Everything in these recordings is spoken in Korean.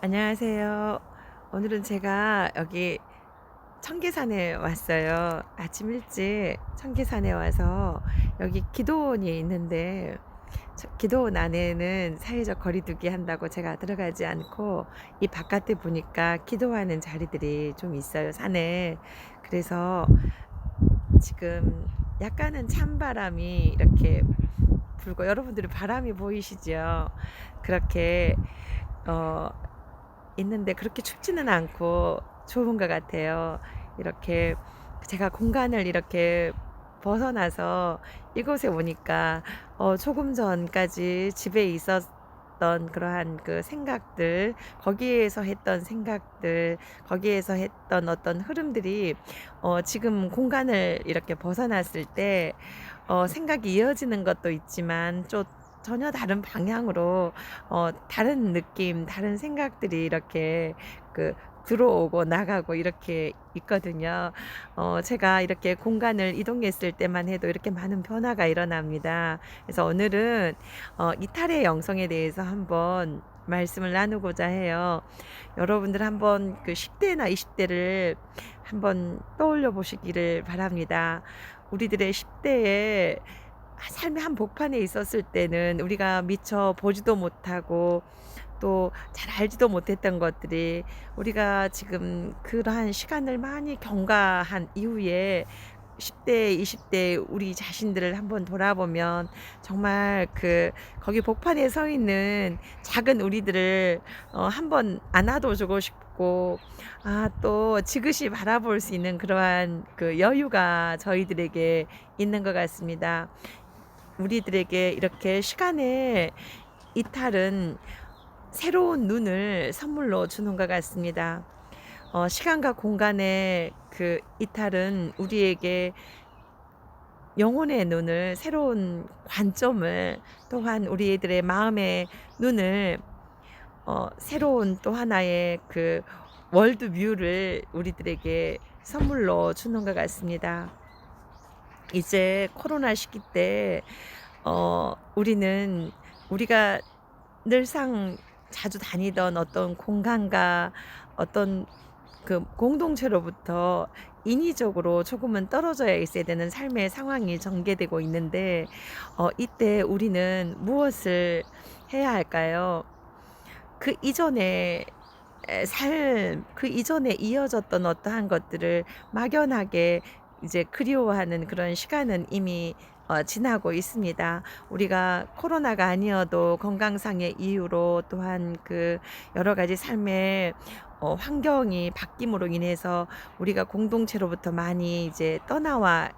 안녕하세요. 오늘은 제가 여기 청계산에 왔어요. 아침 일찍 청계산에 와서 여기 기도원이 있는데 기도원 안에는 사회적 거리두기 한다고 제가 들어가지 않고 이 바깥에 보니까 기도하는 자리들이 좀 있어요, 산에. 그래서 지금 약간은 찬바람이 이렇게 불고, 여러분들이 바람이 보이시죠? 그렇게 어 있는데 그렇게 춥지는 않고 좋은 것 같아요. 이렇게 제가 공간을 이렇게 벗어나서 이곳에 오니까 조금 전까지 집에 있었던 그러한 그 생각들, 거기에서 했던 생각들, 거기에서 했던 어떤 흐름들이 지금 공간을 이렇게 벗어났을 때 생각이 이어지는 것도 있지만 좀 전혀 다른 방향으로 다른 느낌, 다른 생각들이 이렇게 그 들어오고 나가고 이렇게 있거든요. 제가 이렇게 공간을 이동했을 때만 해도 이렇게 많은 변화가 일어납니다. 그래서 오늘은 이탈의 영성에 대해서 한번 말씀을 나누고자 해요. 여러분들 한번 그 10대나 20대를 한번 떠올려 보시기를 바랍니다. 우리들의 10대에 삶의 한복판에 있었을 때는 우리가 미처 보지도 못하고 또 잘 알지도 못했던 것들이, 우리가 지금 그러한 시간을 많이 경과한 이후에 10대, 20대 우리 자신들을 한번 돌아보면 정말 거기 복판에 서 있는 작은 우리들을 한번 안아도 주고 싶고, 또 지그시 바라볼 수 있는 그러한 그 여유가 저희들에게 있는 것 같습니다. 우리들에게 이렇게 시간의 이탈은 새로운 눈을 선물로 주는 것 같습니다. 시간과 공간의 그 이탈은 우리에게 영혼의 눈을, 새로운 관점을, 또한 우리들의 마음의 눈을, 새로운 또 하나의 그 월드뷰를 우리들에게 선물로 주는 것 같습니다. 이제 코로나 시기 때 우리는 우리가 늘상 자주 다니던 어떤 공간과 어떤 그 공동체로부터 인위적으로 조금은 떨어져 있어야 되는 삶의 상황이 전개되고 있는데, 이때 우리는 무엇을 해야 할까요? 그 이전에 그 이전에 이어졌던 어떠한 것들을 막연하게 이제 그리워하는 그런 시간은 이미 지나고 있습니다. 우리가 코로나가 아니어도 건강상의 이유로, 또한 그 여러 가지 삶의 환경이 바뀜으로 인해서 우리가 공동체로부터 많이 이제 떠나와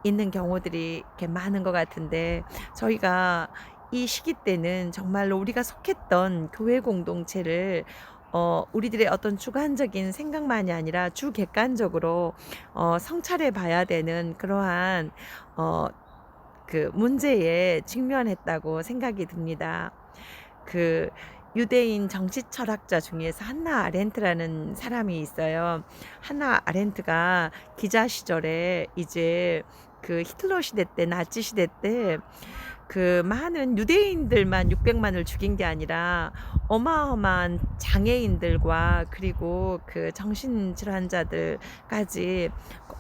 있는 경우들이 이렇게 많은 것 같은데, 저희가 이 시기 때는 정말로 우리가 속했던 교회 공동체를 우리들의 어떤 주관적인 생각만이 아니라 주객관적으로 성찰해 봐야 되는 그러한 어 그 문제에 직면했다고 생각이 듭니다. 그 유대인 정치 철학자 중에서 한나 아렌트라는 사람이 있어요. 한나 아렌트가 기자 시절에 이제 그 히틀러 시대 때, 나치 시대 때 그 많은 유대인들만 600만을 죽인 게 아니라 어마어마한 장애인들과, 그리고 그 정신질환자들까지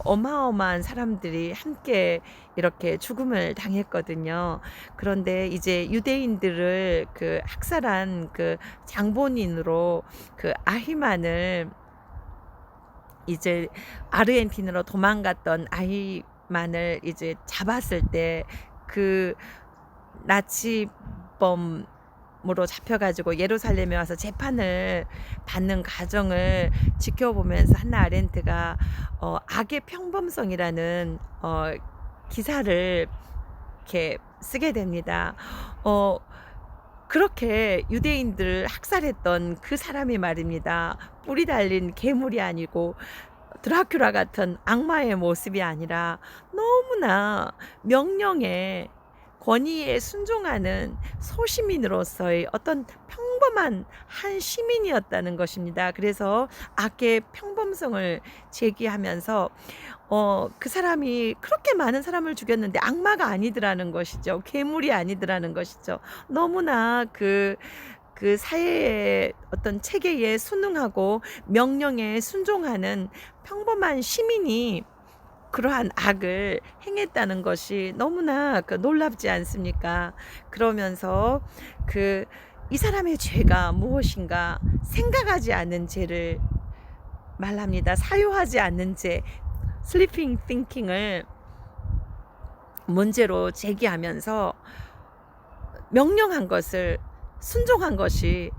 어마어마한 사람들이 함께 이렇게 죽음을 당했거든요. 그런데 이제 유대인들을 그 학살한 그 장본인으로 그 아히만을, 이제 아르헨틴으로 도망갔던 아히만을 이제 잡았을 때 그 나치범으로 잡혀가지고 예루살렘에 와서 재판을 받는 과정을 지켜보면서 한나 아렌트가 악의 평범성이라는 기사를 이렇게 쓰게 됩니다. 어 그렇게 유대인들을 학살했던 그 사람이 말입니다. 뿔이 달린 괴물이 아니고 드라큘라 같은 악마의 모습이 아니라 너무나 명령에, 권위에 순종하는 소시민으로서의 어떤 평범한 한 시민이었다는 것입니다. 그래서 악의 평범성을 제기하면서 그 사람이 그렇게 많은 사람을 죽였는데 악마가 아니더라는 것이죠. 괴물이 아니더라는 것이죠. 너무나 그 사회의 어떤 체계에 순응하고 명령에 순종하는 평범한 시민이 그러한 악을 행했다는 것이 너무나 놀랍지 않습니까? 그러면서 그 이 사람의 죄가 무엇인가 생각하지 않는 죄를 말합니다. 사유하지 않는 죄, 슬리핑 띵킹을 문제로 제기하면서 명령한 것을 순종한 것이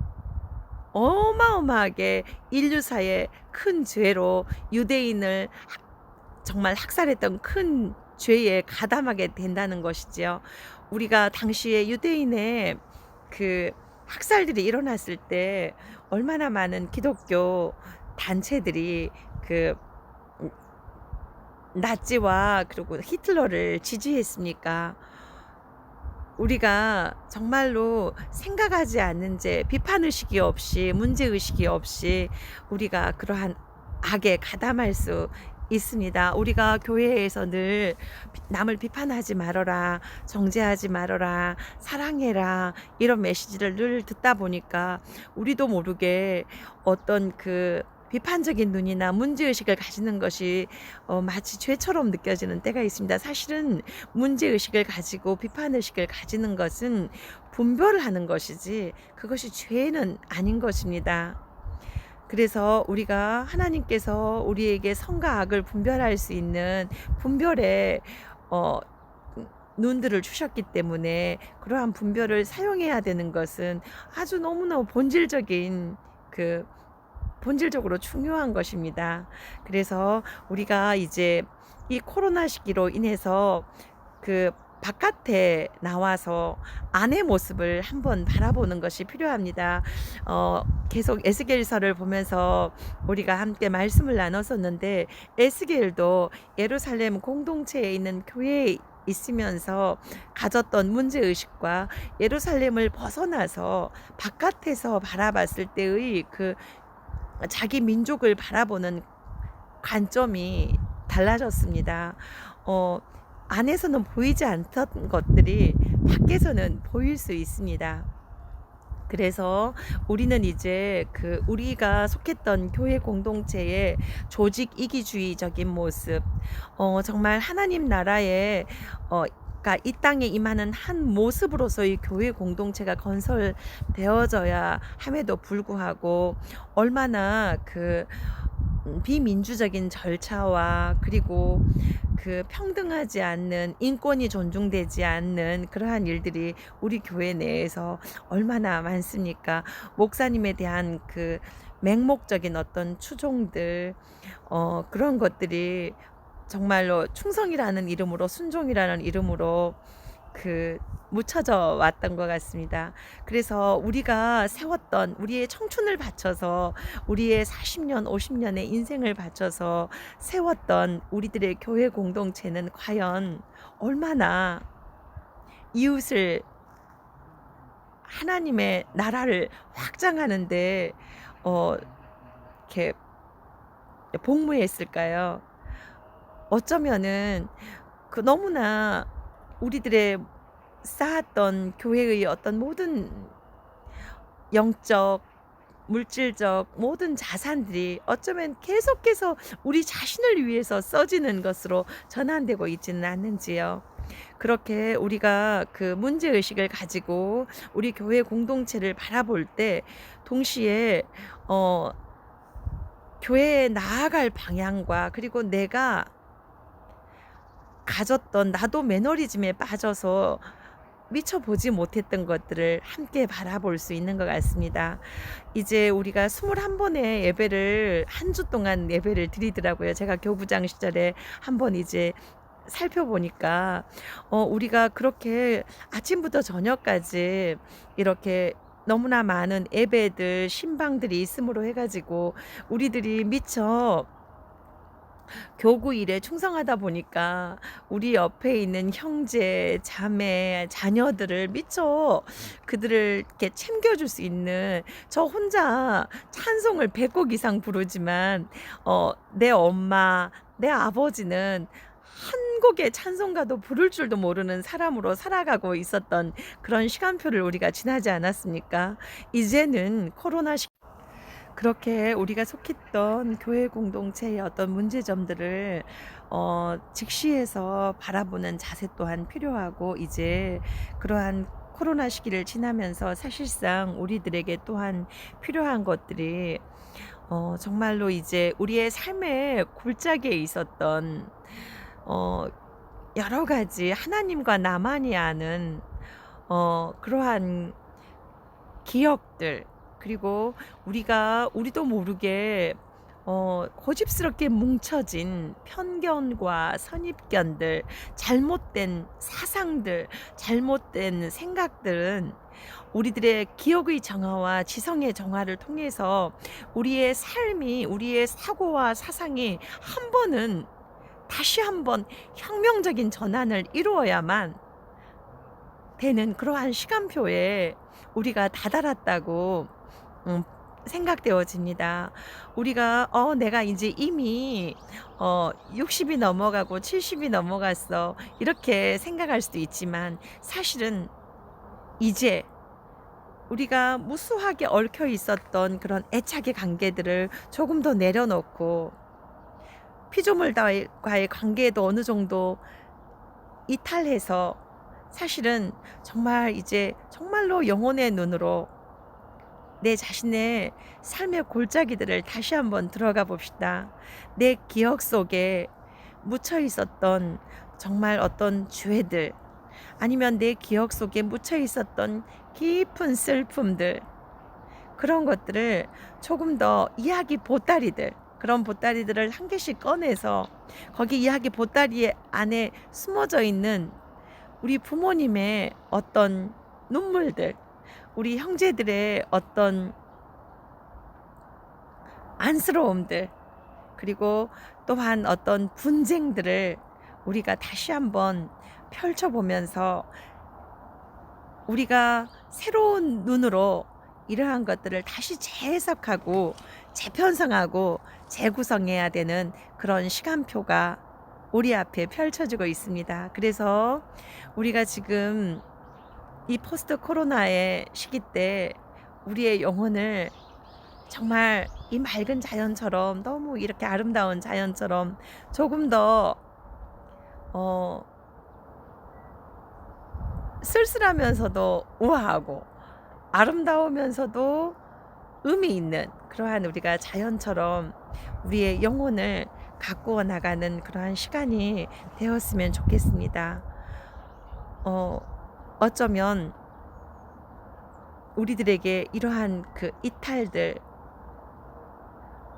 어마어마하게 인류사의 큰 죄로 유대인을 정말 학살했던 큰 죄에 가담하게 된다는 것이지요. 우리가 당시에 유대인의 그 학살들이 일어났을 때 얼마나 많은 기독교 단체들이 그 나치와 그리고 히틀러를 지지했습니까? 우리가 정말로 생각하지 않는 죄, 비판의식이 없이 문제의식이 없이 우리가 그러한 악에 가담할 수 있습니다. 우리가 교회에서 늘 남을 비판하지 말아라, 정죄하지 말아라, 사랑해라 이런 메시지를 늘 듣다 보니까 우리도 모르게 어떤 그 비판적인 눈이나 문제의식을 가지는 것이 마치 죄처럼 느껴지는 때가 있습니다. 사실은 문제의식을 가지고 비판의식을 가지는 것은 분별을 하는 것이지 그것이 죄는 아닌 것입니다. 그래서 우리가 하나님께서 우리에게 선과 악을 분별할 수 있는 분별의 어, 눈들을 주셨기 때문에 그러한 분별을 사용해야 되는 것은 아주 너무나 본질적으로 중요한 것입니다. 그래서 우리가 이제 이 코로나 시기로 인해서 그 바깥에 나와서 안의 모습을 한번 바라보는 것이 필요합니다. 계속 에스겔서를 보면서 우리가 함께 말씀을 나눴었는데 에스겔도 예루살렘 공동체에 있는 교회에 있으면서 가졌던 문제의식과 예루살렘을 벗어나서 바깥에서 바라봤을 때의 그 자기 민족을 바라보는 관점이 달라졌습니다. 안에서는 보이지 않던 것들이 밖에서는 보일 수 있습니다. 그래서 우리는 이제 우리가 속했던 교회 공동체의 조직 이기주의적인 모습, 정말 하나님 나라의 이 땅에 임하는 한 모습으로서의 교회 공동체가 건설되어져야 함에도 불구하고 얼마나 비민주적인 절차와 그리고 평등하지 않는 인권이 존중되지 않는 그러한 일들이 우리 교회 내에서 얼마나 많습니까? 목사님에 대한 맹목적인 어떤 추종들 그런 것들이 정말로 충성이라는 이름으로 순종이라는 이름으로 묻혀져 왔던 것 같습니다. 그래서 우리가 세웠던 우리의 청춘을 바쳐서 우리의 40년, 50년의 인생을 바쳐서 세웠던 우리들의 교회 공동체는 과연 얼마나 이웃을 하나님의 나라를 확장하는데 이렇게 복무했을까요? 어쩌면은 너무나 우리들의 쌓았던 교회의 어떤 모든 영적, 물질적 모든 자산들이 어쩌면 계속해서 우리 자신을 위해서 써지는 것으로 전환되고 있지는 않는지요. 그렇게 우리가 문제의식을 가지고 우리 교회 공동체를 바라볼 때 동시에 교회에 나아갈 방향과 그리고 내가 가졌던 나도 매너리즘에 빠져서 미처 보지 못했던 것들을 함께 바라볼 수 있는 것 같습니다. 이제 우리가 21번의 예배를 한 주 동안 예배를 드리더라고요. 제가 교부장 시절에 한번 이제 살펴보니까 우리가 그렇게 아침부터 저녁까지 이렇게 너무나 많은 예배들 신방들이 있음으로 해가지고 우리들이 미처 교구 일에 충성하다 보니까 우리 옆에 있는 형제, 자매, 자녀들을 미처 그들을 이렇게 챙겨줄 수 있는 저 혼자 찬송을 100곡 이상 부르지만 내 엄마, 내 아버지는 한 곡의 찬송가도 부를 줄도 모르는 사람으로 살아가고 있었던 그런 시간표를 우리가 지나지 않았습니까? 이제는 코로나 그렇게 우리가 속했던 교회 공동체의 어떤 문제점들을 직시해서 바라보는 자세 또한 필요하고, 이제 그러한 코로나 시기를 지나면서 사실상 우리들에게 또한 필요한 것들이 정말로 이제 우리의 삶의 골짜기에 있었던 어 여러 가지 하나님과 나만이 아는 그러한 기억들, 그리고 우리도 모르게 고집스럽게 뭉쳐진 편견과 선입견들, 잘못된 사상들, 잘못된 생각들은 우리들의 기억의 정화와 지성의 정화를 통해서 우리의 삶이, 우리의 사고와 사상이 한 번은 다시 한번 혁명적인 전환을 이루어야만 되는 그러한 시간표에 우리가 다다랐다고 생각되어집니다. 우리가 내가 이제 이미 60이 넘어가고 70이 넘어갔어, 이렇게 생각할 수도 있지만, 사실은 이제 우리가 무수하게 얽혀 있었던 그런 애착의 관계들을 조금 더 내려놓고 피조물과의 관계도 어느 정도 이탈해서, 사실은 정말 이제 정말로 영혼의 눈으로 내 자신의 삶의 골짜기들을 다시 한번 들어가 봅시다. 내 기억 속에 묻혀 있었던 정말 어떤 죄들, 아니면 내 기억 속에 묻혀 있었던 깊은 슬픔들, 그런 것들을 조금 더 이야기 보따리들, 그런 보따리들을 한 개씩 꺼내서 거기 이야기 보따리 안에 숨어져 있는 우리 부모님의 어떤 눈물들, 우리 형제들의 어떤 안쓰러움들, 그리고 또한 어떤 분쟁들을 우리가 다시 한번 펼쳐보면서 우리가 새로운 눈으로 이러한 것들을 다시 재해석하고 재편성하고 재구성해야 되는 그런 시간표가 우리 앞에 펼쳐지고 있습니다. 그래서 우리가 지금 이 포스트 코로나의 시기 때 우리의 영혼을 정말 이 맑은 자연처럼, 너무 이렇게 아름다운 자연처럼 조금 더 쓸쓸하면서도 우아하고 아름다우면서도 의미 있는 그러한 우리가 자연처럼 우리의 영혼을 가꾸어 나가는 그러한 시간이 되었으면 좋겠습니다. 어쩌면 우리들에게 이러한 그 이탈들,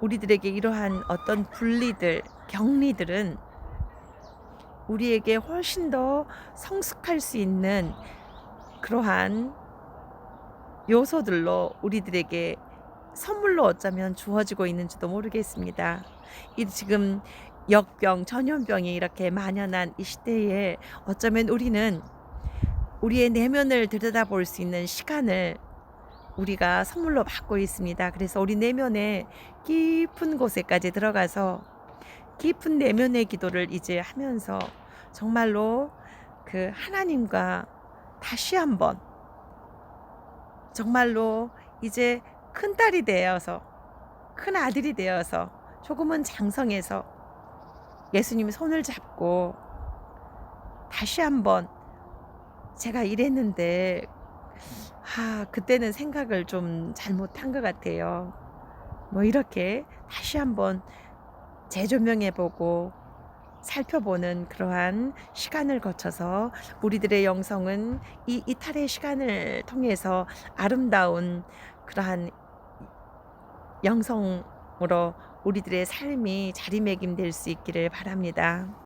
우리들에게 이러한 어떤 분리들, 격리들은 우리에게 훨씬 더 성숙할 수 있는 그러한 요소들로 우리들에게 선물로 어쩌면 주어지고 있는지도 모르겠습니다. 이 지금 역병, 전염병이 이렇게 만연한 이 시대에 어쩌면 우리는 우리의 내면을 들여다볼 수 있는 시간을 우리가 선물로 받고 있습니다. 그래서 우리 내면의 깊은 곳에까지 들어가서 깊은 내면의 기도를 이제 하면서 정말로 그 하나님과 다시 한번 정말로 이제 큰딸이 되어서, 큰 아들이 되어서, 조금은 장성해서 예수님 손을 잡고 다시 한번 제가 이랬는데 그때는 생각을 좀 잘못한 것 같아요, 뭐 이렇게 다시 한번 재조명해보고 살펴보는 그러한 시간을 거쳐서 우리들의 영성은 이 이탈의 시간을 통해서 아름다운 그러한 영성으로 우리들의 삶이 자리매김될 수 있기를 바랍니다.